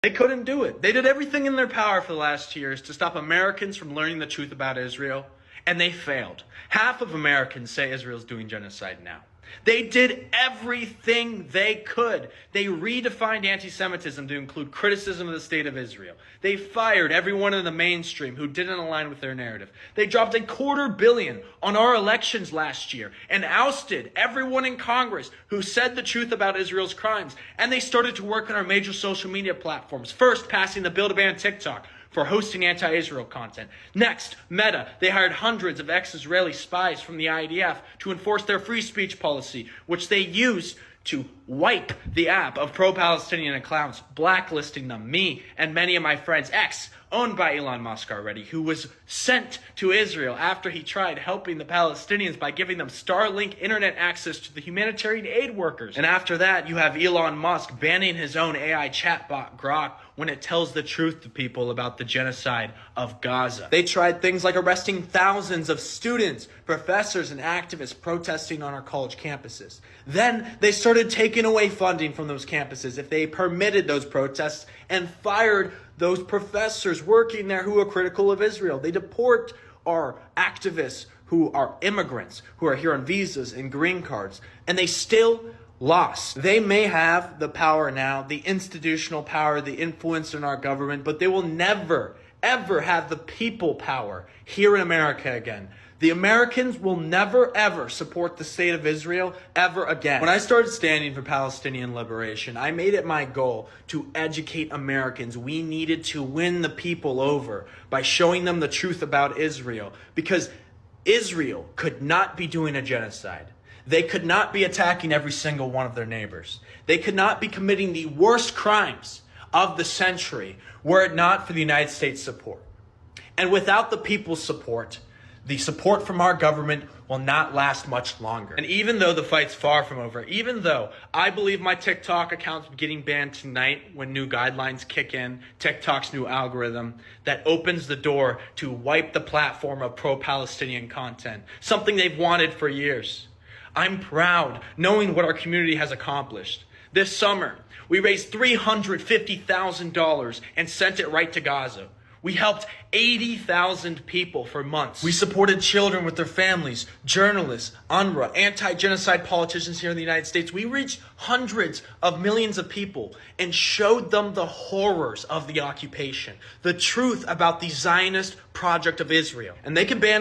They couldn't do it. They did everything in their power for the last 2 years to stop Americans from learning the truth about Israel, and they failed. Half of Americans say Israel's doing genocide now. They did everything they could. They redefined anti-Semitism to include criticism of the state of Israel. They fired everyone in the mainstream who didn't align with their narrative. They dropped $250 million on our elections last year and ousted everyone in Congress who said the truth about Israel's crimes. And they started to work on our major social media platforms, first passing the bill to ban TikTok for hosting anti-Israel content. Next, Meta. They hired hundreds of ex-Israeli spies from the IDF to enforce their free speech policy, which they used to wipe the app of pro-Palestinian accounts, blacklisting them, me and many of my friends, owned by Elon Musk already, who was sent to Israel after he tried helping the Palestinians by giving them Starlink internet access to the humanitarian aid workers. And after that, you have Elon Musk banning his own AI chatbot Grok when it tells the truth to people about the genocide of Gaza. They tried things like arresting thousands of students, professors, and activists protesting on our college campuses. Then they started taking away funding from those campuses if they permitted those protests, and fired those professors working there who are critical of Israel. They deport our activists who are immigrants, who are here on visas and green cards, and they still lost. They may have the power now, the institutional power, the influence in our government, but they will never, ever have the people power here in America again. The Americans will never, ever support the state of Israel ever again. When I started standing for Palestinian liberation, I made it my goal to educate Americans. We needed to win the people over by showing them the truth about Israel, because Israel could not be doing a genocide. They could not be attacking every single one of their neighbors. They could not be committing the worst crimes of the century were it not for the United States support. And without the people's support, the support from our government will not last much longer. And even though the fight's far from over, even though I believe my TikTok account's getting banned tonight when new guidelines kick in, TikTok's new algorithm that opens the door to wipe the platform of pro-Palestinian content, something they've wanted for years, I'm proud knowing what our community has accomplished. This summer, we raised $350,000 and sent it right to Gaza. We helped 80,000 people for months. We supported children with their families, journalists, UNRWA, anti-genocide politicians here in the United States. We reached hundreds of millions of people and showed them the horrors of the occupation, the truth about the Zionist project of Israel. And they can ban